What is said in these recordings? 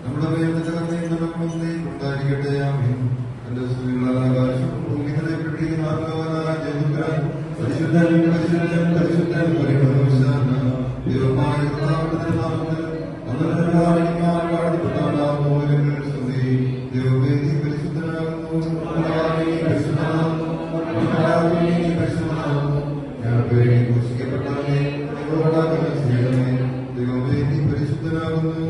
നമ്മുടെ പേരിന്റെ കർമ്മയും നടക്കണമെന്നേ ഉണ്ടായിരിക്കട്ടെ. ആമേൻ. എന്റെ സ്തുതികളാകാശം ഭൂമികളെ പരിശുദ്ധൻ പരിശുദ്ധൻ പരിശുദ്ധൻ ദൈവമായ കർത്താവിന്റെ നാമത്തിൽ ദൈവവേദി പരിശുദ്ധനാകുന്നു. ഞങ്ങളുടെ ഘോഷിക്കപ്പെട്ടവനെ ദൈവവേദി പരിശുദ്ധനാകുന്നു.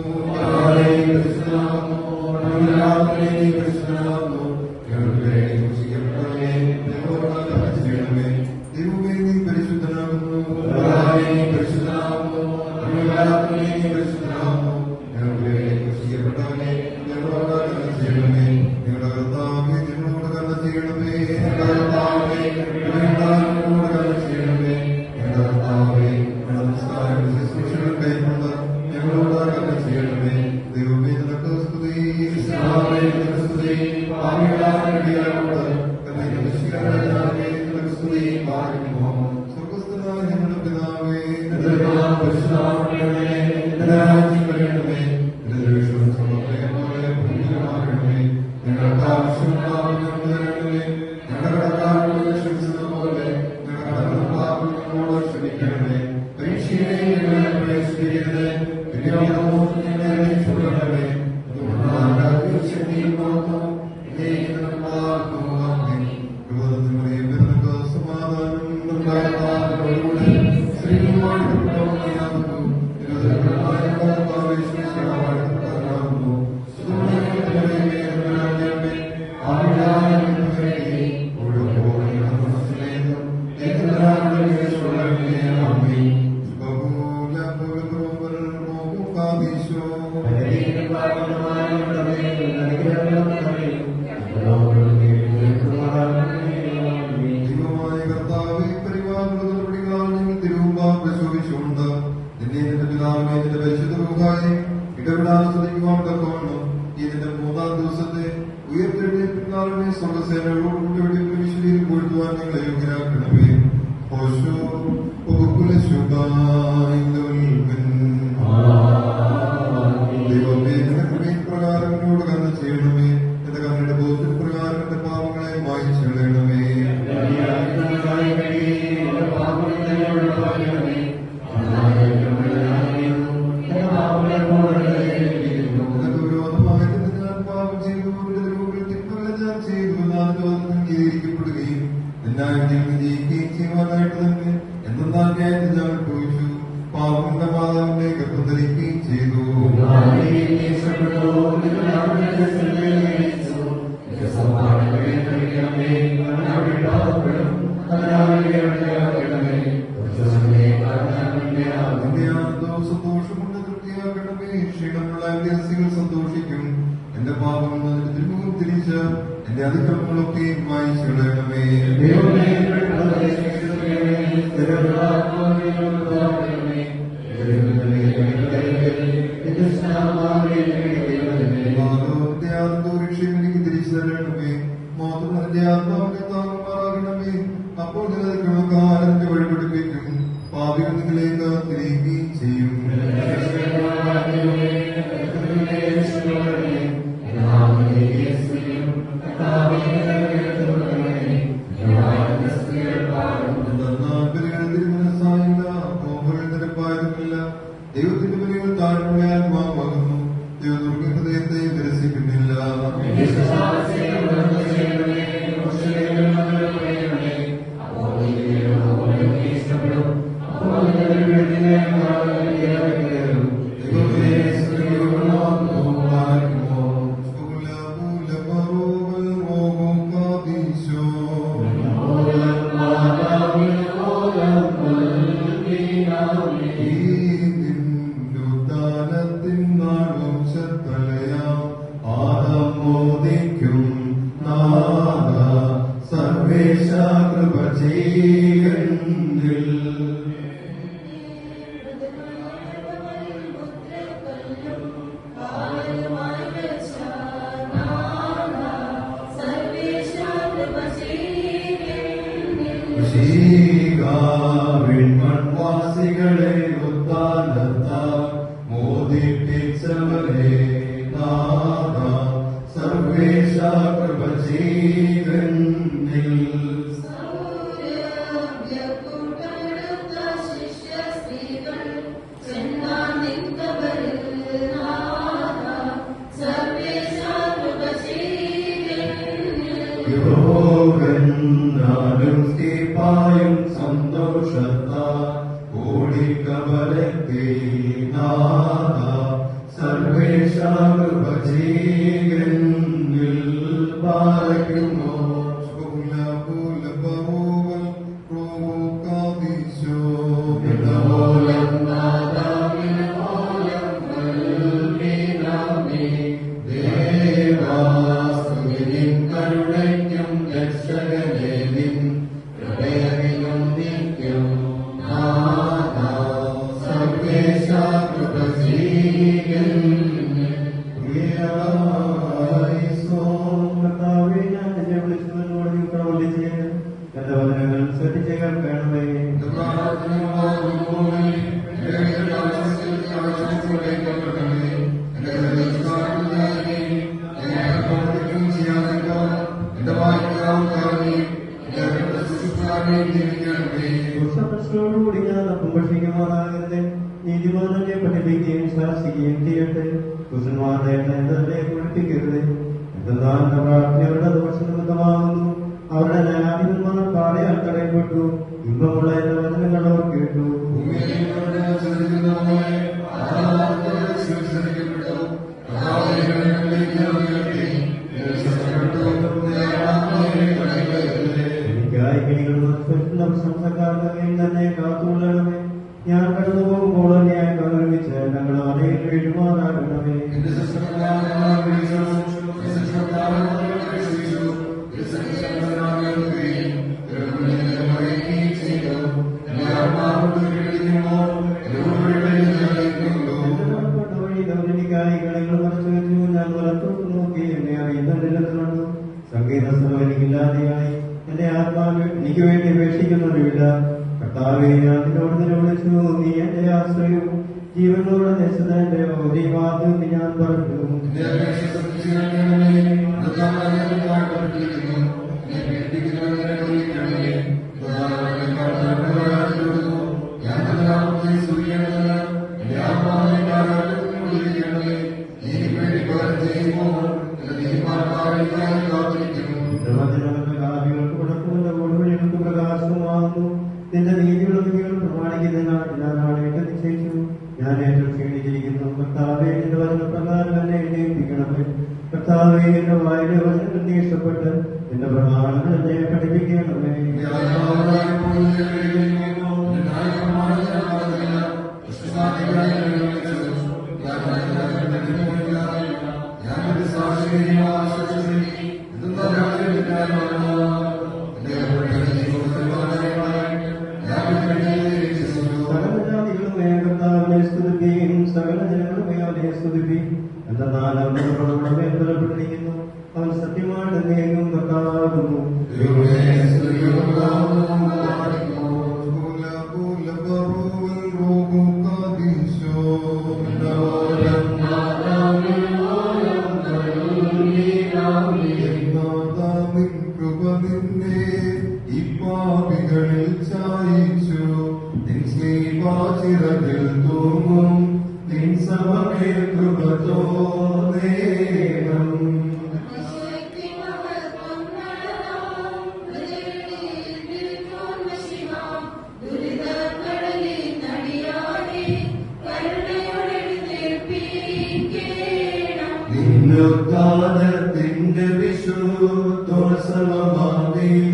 മൺവാസികളെ നീതിമാനെ പഠിപ്പിക്കുകയും ശാസിക്കുകയും ചെയ്യട്ടെ. പുരുഷന്മാരുടെ നേതൃത്വത്തെ കുളിപ്പിക്കരുത്. എന്തെന്നാൽ അവരുടെ ദോഷനിമിത്തമാകുന്നു. അവരുടെ ന്യായാധിപന്മാർ പാടയാൽ തടയപ്പെട്ടു. ഇമ്പമുള്ള എന്റെ വചനങ്ങൾ അവർ കേട്ടു. എനിക്കായി കിളികൾ പ്രശംസക്കാരുടെ തന്നെ കാത്തുകൊള്ളണമേ. ഞാൻ കടന്നു പോകുമ്പോൾ ഞാൻ കൗരവിച്ച് ഞങ്ങൾ ആലയിൽ വീഴുമാറാകണമേ. എനിക്കായി കളികൾ മറച്ചു വെച്ചു. ഞാൻ വലത്തോട്ട് നോക്കി എന്നെ അറിയുന്നുണ്ട്. സംഗീത സ്ഥലം എനിക്കില്ലാതെയായി. എന്റെ ആത്മാവ് എനിക്ക് വേണ്ടി അപേക്ഷിക്കുന്നവരുമില്ല. കർത്താവേ, ഞാൻ നിന്നോട് നിലവിളിച്ചു. നീ എന്റെ ആശ്രയവും ജീവനോട് ദേശത്തിന്റെ ഔദ്യമാകും ഞാൻ പറഞ്ഞു. പ്രകാശമാകുന്നു. നിന്റെ നീതികളും പ്രമാണിക്കുന്നതിനാണ് ഞാൻ ആളേറ്റ് നിശ്ചയിച്ചു. ഞാൻ ഏറ്റവും ക്ഷീണിച്ചിരിക്കുന്നു. കർത്താവേ, നിന്റെ വചനപ്രകാരം എന്നെ എഴുന്നേൽപ്പിക്കണമേ. കർത്താവേ, എന്റെ വായിലെ വചനങ്ങൾ നീ ഇഷ്ടപ്പെട്ട് നിന്റെ പ്രമാണങ്ങൾ എന്നെ പഠിപ്പിക്കണമേ. സകല ജനങ്ങളുമേ അവനെ സ്തുതിപ്പിൻ. എന്നാൽ ബലപ്പെട്ടിരിക്കുന്നു. അവൻ സത്യമായിട്ട് നീങ്ങും കർത്താവുന്നു. ഇപ്പാപികളിൽ ചായിച്ചു നിൻ സ്നേഹാചിറകിൽ തൂങ്ങും. നിൻ സഭയെ കൃപ തോന്നേണം. നിന്നുദ്ധാനത്തിന്റെ വിശുദ്ധോത്സവമാണീ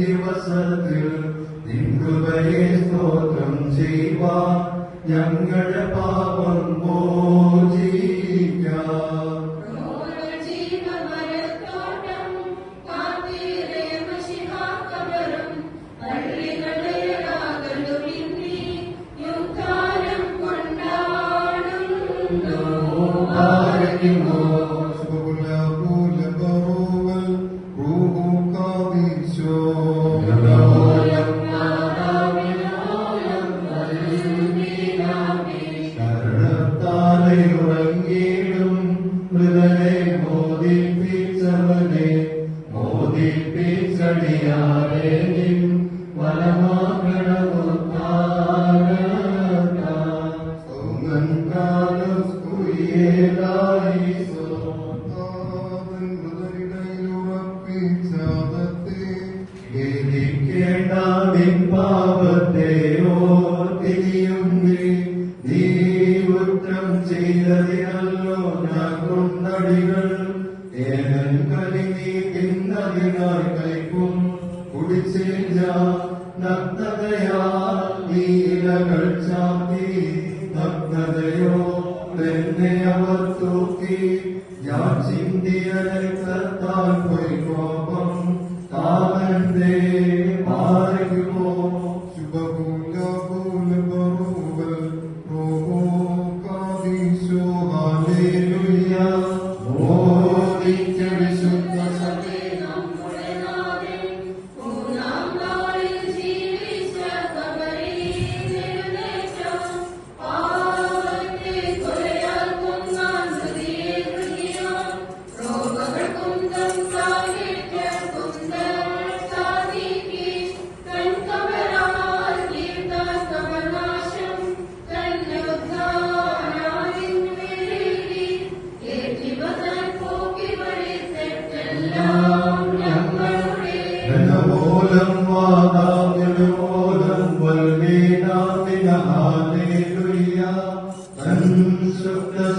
ദിവസത്തിൽ നിൻ കൃപയെ സ്തോത്രം ചെയ്യുവാൻ ഞങ്ങളുടെ പാപം മോചിക്കാം. ഉറങ്ങിയിടും മൃതനെ മോദിപ്പിച്ചവനെ മോദിപ്പിച്ചടിയാരെ നിൻ വലമാകണമുത്താരത്താ. നഗ്നതയോ തന്നെ അവർ തൂക്കി ഞാൻ ചിന്തിയ രക്തത്താൽ കോപം താവന്റെ മാറുമോ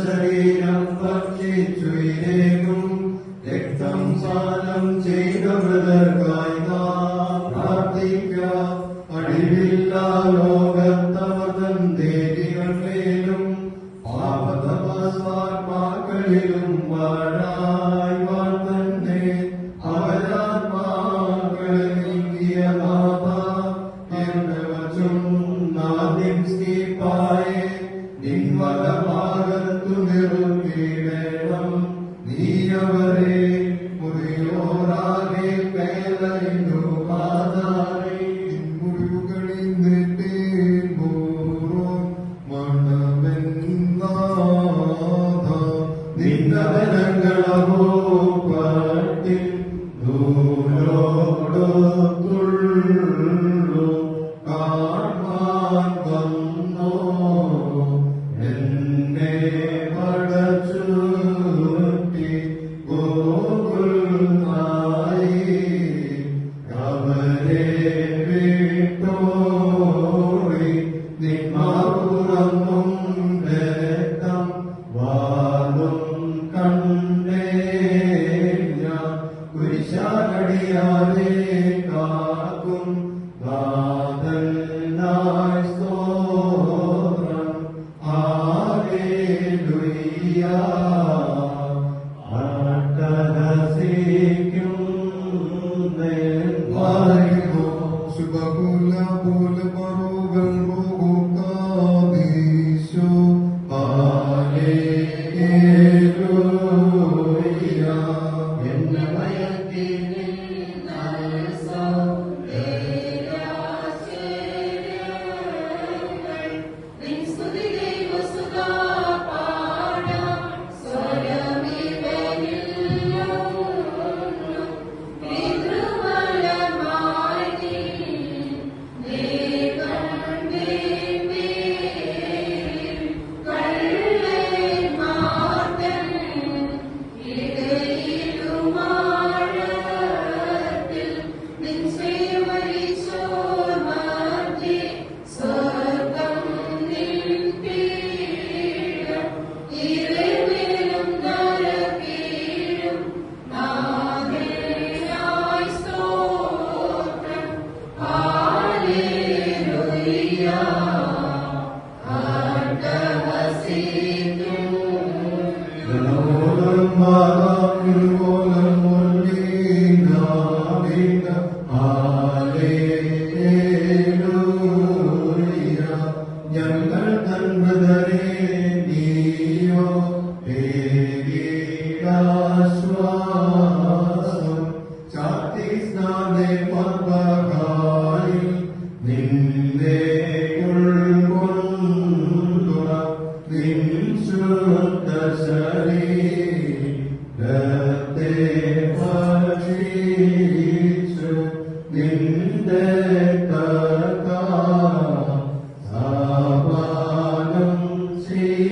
ശരീരം ഭക്ഷിച്ചുയിരേകും രക്തം പാനം ചെയ്തവൃതർക്കായി പ്രാർത്ഥിക്കാം. അടിവില്ലാ ലോകത്തവതൻ ദേവികളിലും പാപതപസ്വാത്മാക്കളിലും വാഴായി വാഴ്ത്തന്നെ അവരാത്മാക്കളെ നീക്കിയ നാഥ എന്നവച്ചും നാദ്യം സ്കീപ്പായെ നിൻവലഭാഗത്തു നിറുത്തിയിടണം. നീ അവരെ മുറിയോറാകെ പേലു പാതാരെ മുറിവുകളിൽ നെട്ടേമ്പൂറോ മണമെന്നാഥ നിന്നവനങ്ങളോ പട്ടിൽ ദൂരോടൊത്തുള്ളു കാണാൻ വന്നോ എന്നെ പടച്ചുറ്റി ഗോകുൽനായി അവരെ വിട്ടോടി നിന്മാറുറങ്ങും രക്തം വാളും കണ്ടേ ഞാൻ കുരിശാകടിയാതെ കാക്കും നാഥനായി സ്തോത്രം. ഹല്ലേലൂയ. അട്ടഹസിക്കും നെൽവാരികോ ശുഭകുല പോല മറുകൾ മോകാദീശോ ഹല്ലേലൂയ. എന്നെ മയക്കി ഞങ്ങൾ തന്മതരെ നീയോ ശ്വാസം ചാത്തി സ്നാനെ പർവകാലിൽ നിന്നെ ഉൾക്കൊണ്ടുക നിൻ ശുദ്ധ ശരീരത്തെ ഭക്ഷിച്ചു നിന്റെ കർത്താ സാപാനം ചെയ്തു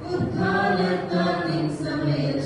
ഉദ്ധാനത്താൽ നിൻ സമയം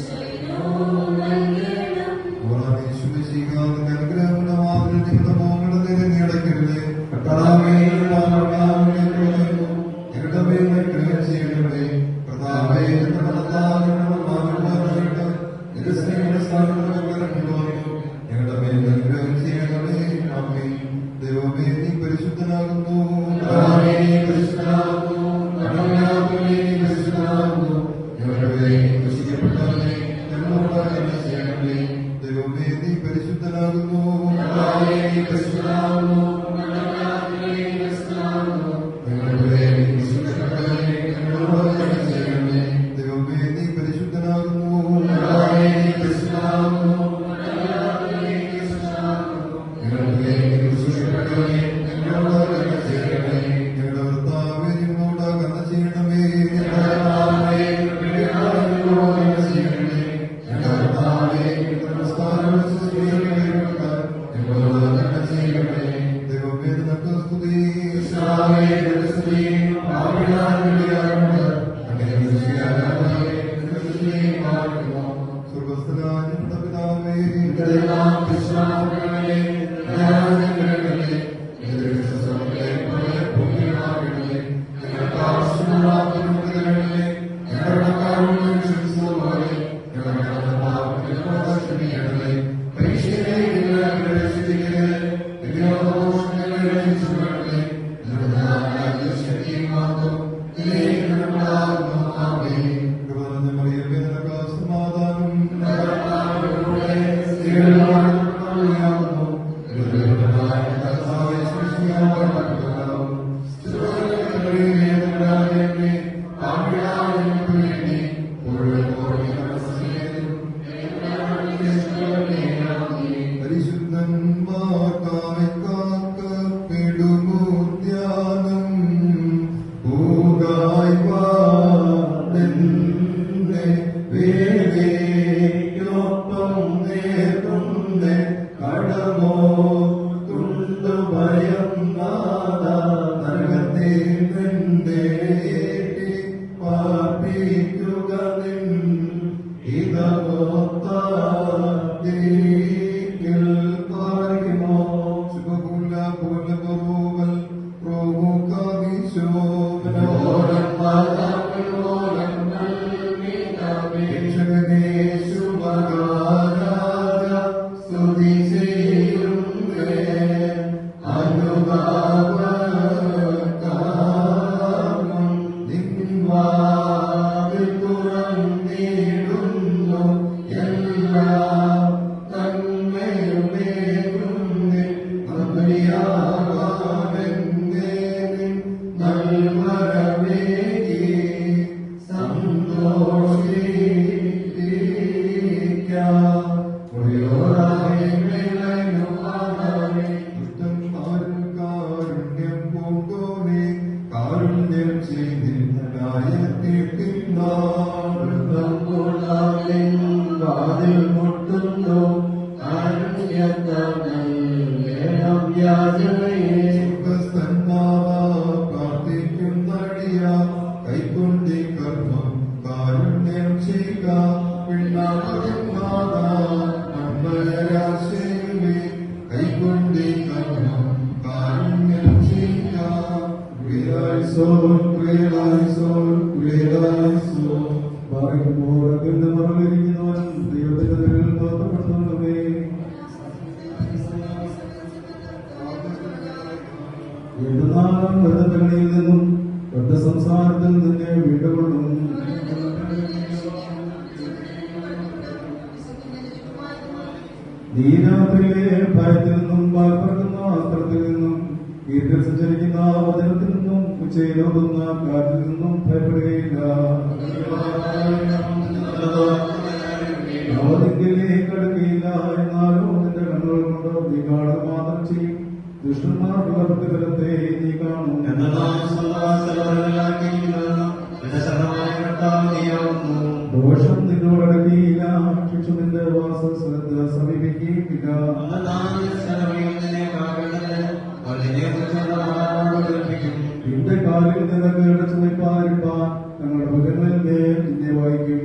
പൂർവ്വത്തിന്റെ മറവിലിരിക്കുന്നവനും ദൈവത്തിന്റെ നിഴലിൽ തോന്നപ്പെടുന്നവനുമേ, എഴുന്നാളും ബന്ധങ്ങളിൽ നിന്നും ഒറ്റ സംസാരത്തിൽ നിന്നെ വീണ്ടുകൊള്ളും. നീരാത്രിയിലെ ഭയത്തിൽ നിന്നും പാൽപ്പറക്കുന്ന അസ്ത്രത്തിൽ നിന്നും വീട്ടിൽ സഞ്ചരിക്കുന്ന വചനത്തിൽ നിന്നും ഉച്ചയിലോടുന്ന കാറ്റിൽ നിന്നും ഭയപ്പെടുകയില്ല. അവധിലേക്ക് അടുക്കുകയില്ല. എന്നാലോ നിന്റെ കണ്ണുകൾ കൊണ്ട് നീ കാണുക മാത്രം ചെയ്യും. ദുഷ്ടന്മാരുടെ പ്രതിഫലത്തെ നീ കാണും. ദോഷം നിന്നോടടുക്കുകയില്ല. ശിക്ഷ നിന്റെ വാസസ്ഥലത്ത് സമീപിക്കുകയില്ല. നിന്റെ കാലിൽ നിനക്ക് ഇടച്ചു നിൽപ്പാതിരിപ്പാൻ ഞങ്ങളുടെ ഭുജങ്ങളിൽ നിന്നെ വഹിക്കും.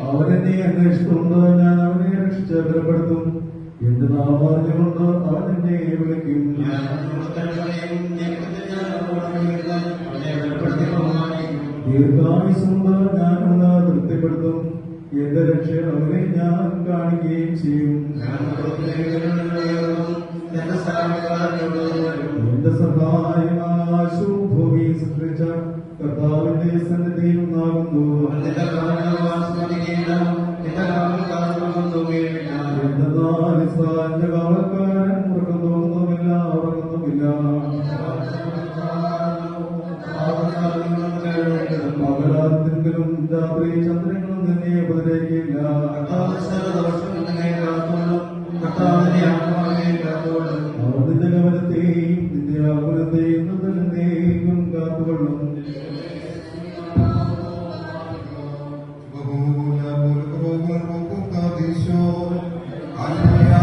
അവനെന്നെ അന്വേഷിച്ചുകൊണ്ട് ഞാൻ അവനെ രക്ഷിച്ച് ബലപ്പെടുത്തും. എന്റെ നാമാർജ്ജമുണ്ട് അവൻ എന്നെ വിളിക്കും. ദീർഘായുസുണ്ട് ഞാൻ അവനെ തൃപ്തിപ്പെടുത്തും. എന്റെ രക്ഷ അവനെ ഞാൻ കാണിക്കുകയും ചെയ്യും. എന്റെ സഹായമാശു ഭൂമി സൃഷ്ടിച്ച കർത്താവിന്റെ സന്നിധിയിൽ നിന്നാകുന്നു. എന്തെന്നാൽ ഇസ്രായേലിന്റെ കാവൽക്കാരൻ ഉറങ്ങുന്നുമില്ല. പകലാത്തിലും രാത്രി ചന്ദ്രങ്ങളും നിന്നെ ഉപദ്രവിക്കില്ല. അവർ നിന്റെ ഗമനത്തെയും നിന്റെ ആകുലത്തെയും നിന്നെയും കാത്തുകൊള്ളും. Hallelujah.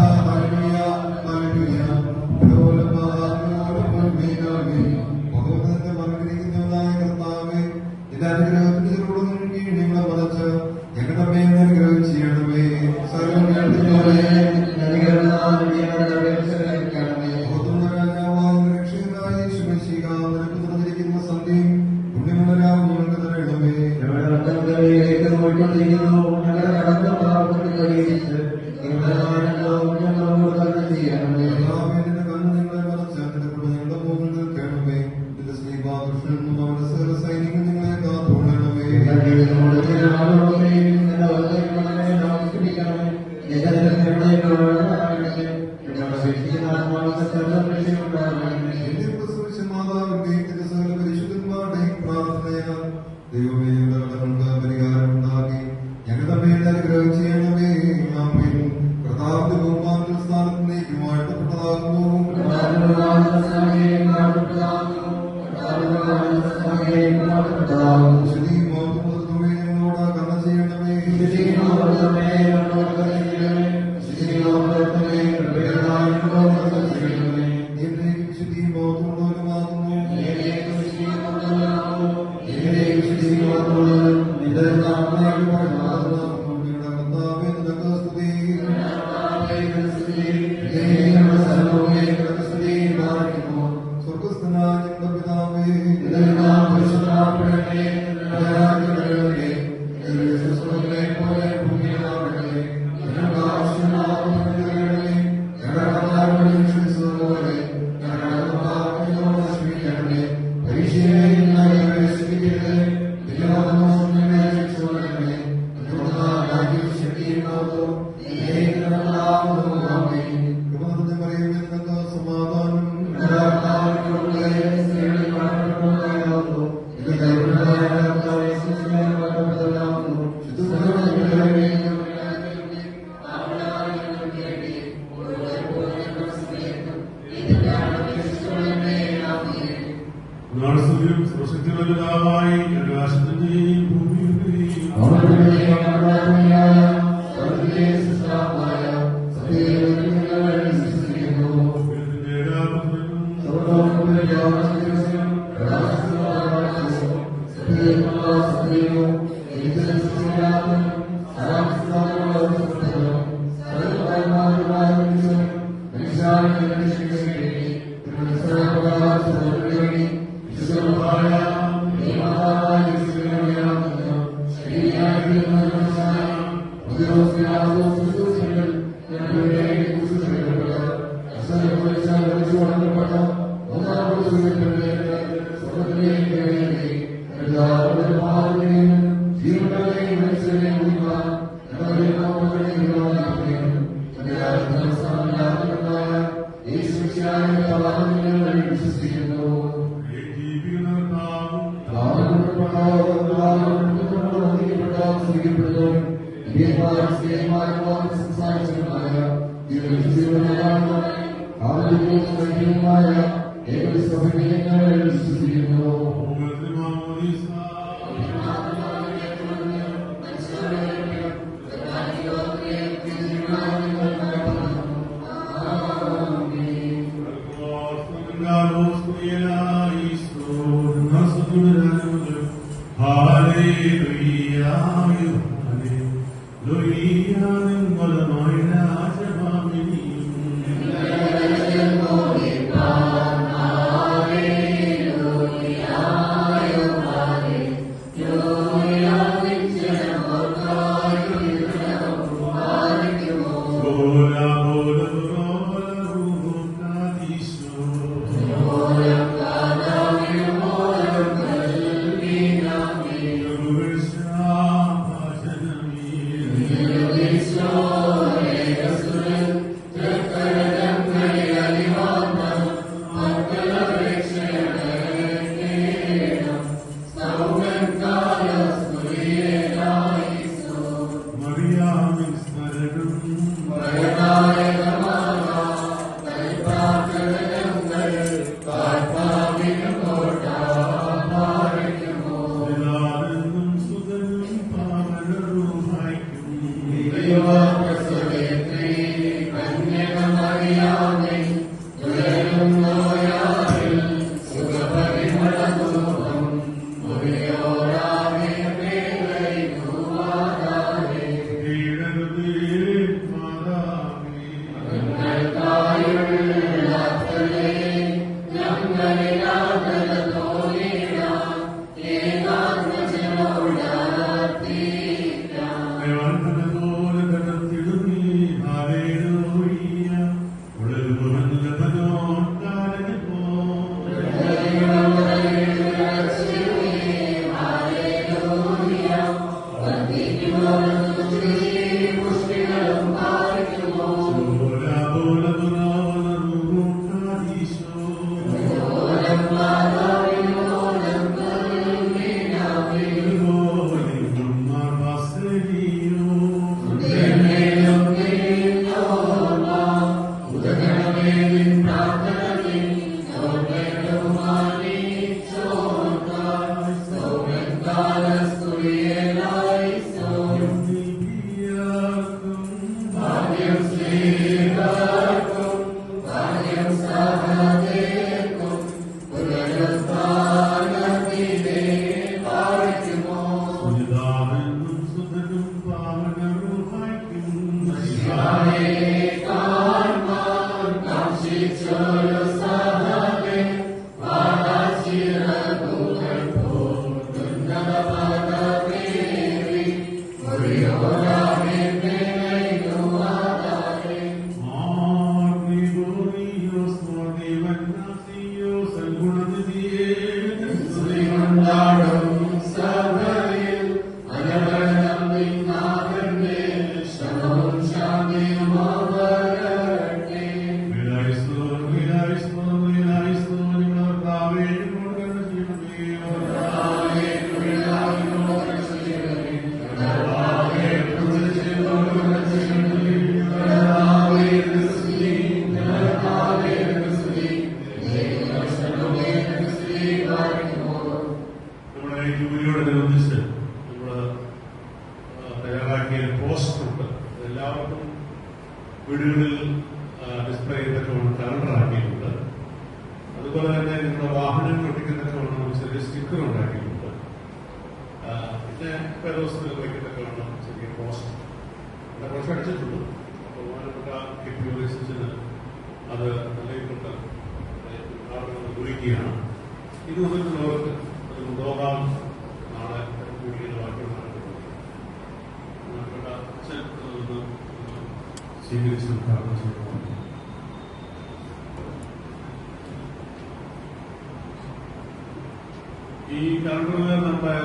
ഈ കലണ്ടറിൽ നമ്മുടെ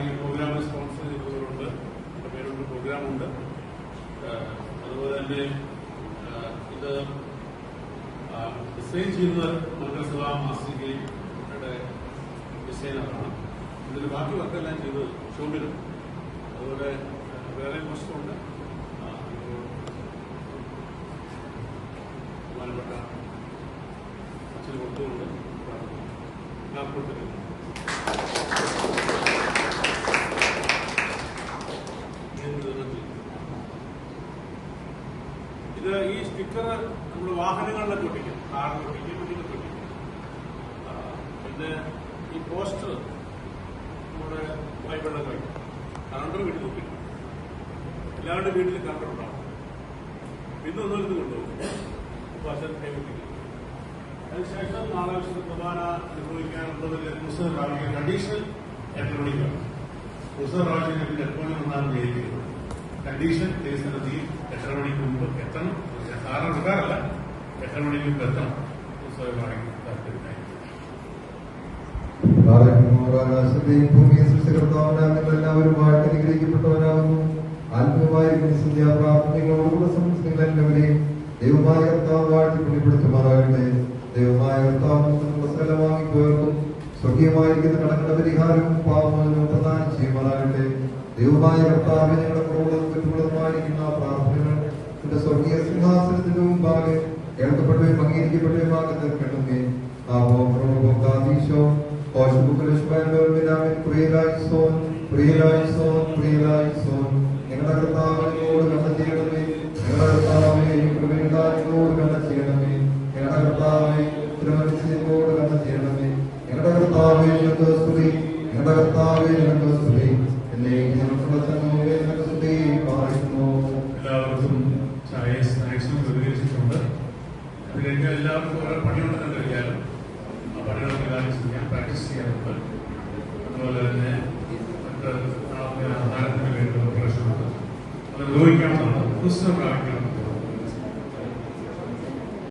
ഈ പ്രോഗ്രാം സ്പോൺസർ ചെയ്തവരുണ്ട്, നമ്മുടെ പേരുണ്ട്, പ്രോഗ്രാമുണ്ട്. അതുപോലെ തന്നെ ഇത് ഡിസൈൻ ചെയ്യുന്നത് മന്ത്രിസഭാ മാസികയുടെ ഡിസൈനറാണ്. ഇതിന് ബാക്കി വർക്കെല്ലാം ചെയ്തത് ഷോമിലും. അതുപോലെ വേറെ മോശമുണ്ട്. ബഹുമാനപ്പെട്ട അച്ഛന് കൊടുത്തുകൊണ്ട് ഞാൻ കൊടുത്തിട്ടുണ്ട്. ഇത് ഈ സ്റ്റിക്കർ നമ്മൾ വാഹനങ്ങളിലൊക്കെ ഒട്ടിക്കും, കാറിൽ ഒട്ടിക്കും, വീട്ടിലൊക്കെ ഒട്ടിക്കും. പിന്നെ ഈ പോസ്റ്റർ നമ്മുടെ ബൈബിളിലൊക്കെ വയ്ക്കും. കലണ്ടർ വീട്ടിൽ ഒട്ടിക്കും. എല്ലാവരുടെ വീട്ടിൽ കലണ്ടർ ഉണ്ടാവും. പിന്നെ ഒന്നും കൊണ്ടുപോകും. അപ്പോൾ അച്ഛൻ കൈവട്ടിക്കും. അതിനുശേഷം നാളെ കുർബാന അനുഭവിക്കാനുള്ളതിൽ പുസ്തക പ്രാവശ്യം കണ്ടീഷണൽ ഇലക്ട്രോണിക്കാണ്. പുസ്തക പ്രാവശ്യം ഇലക്ട്രോണിക് ഒന്നാണ് ജയിക്കുന്നത്. കണ്ടീഷൻ തീയതി 8 മണിക്ക് മുമ്പ് എത്തണം. സാറിന് എടുക്കാറില്ല, 8 മണിക്ക് മുമ്പ് എത്തണം. പുസ്തകം വാങ്ങിക്കും. താല്പര്യമായി ആകാശത്തെയും ഭൂമിയെ സൃഷ്ടികർത്താവനാകുന്ന എല്ലാവരും വാഴ്ത്തി അനുഗ്രഹിക്കപ്പെട്ടവരാകുന്നു. ആത്മീയമായിരിക്കുന്ന സന്ധ്യാപ്രാർത്ഥനകളോടുള്ള സംസ്ഥകളെല്ലാവരെയും ദൈവമായ കർത്താവ് വാഴ്ത്തി പുണ്യപ്പെടുത്തുമാറാകട്ടെ. ദൈവമായ കർത്താവ് സകലം വാങ്ങിപ്പോയർക്കും സ്വർഗീയമായിരിക്കുന്ന കടങ്ങളുടെ പരിഹാരവും പാപമോചനവും പ്രദാനം ചെയ്യുമാറാകട്ടെ. ദൈവമായ കർത്താവ് ഞങ്ങളുടെ ക്രോധവും കുറ്റമുള്ളതുമായിരിക്കുന്ന പ്രാർത്ഥനകൾ എന്റെ സ്വർഗീയ സിംഹാസനത്തിന്റെ മുമ്പാകെ കേൾക്കപ്പെടുകയും അംഗീകരിക്കപ്പെടുകയുമാക്കി തീർക്കണമേ. ഞങ്ങളുടെ കർത്താവിനോട് കണ്ട ചെയ്യണമേ. ഞങ്ങളുടെ കർത്താവെ കൃപയുണ്ടായതോട് കണ്ട ചെയ്യണമേ. ഞങ്ങളുടെ കർത്താവെ തിരുമനസ്സിനോട് കണ്ട ചെയ്യണമേ. ഞങ്ങളുടെ കർത്താവെ ഞങ്ങൾക്ക് സ്തുതി. ഞങ്ങളുടെ കർത്താവെ ഞങ്ങൾക്ക് സ്തുതി. ഞങ്ങൾക്കുള്ള ചങ്ങോടെ ഞങ്ങൾക്ക് സ്തുതി പാടുന്നു. എല്ലാവർക്കും ചായ സ്നാക്സും ക്രമീകരിച്ചിട്ടുണ്ട്. അത് കഴിഞ്ഞാൽ എല്ലാവർക്കും ഓരോ പണിയുണ്ടെന്ന് കഴിയാലും ആ പണികളൊക്കെ എല്ലാവരും ചെയ്യാൻ പ്രാക്ടീസ് ചെയ്യാറുണ്ട്. അതുപോലെ തന്നെ മറ്റ് ആഹാരത്തിന് വേണ്ടിയുള്ള പ്രശ്നമുണ്ട്. അത് ഉപയോഗിക്കാവുന്നതാണ്. പുസ്തകം പ്രാപിക്കണം.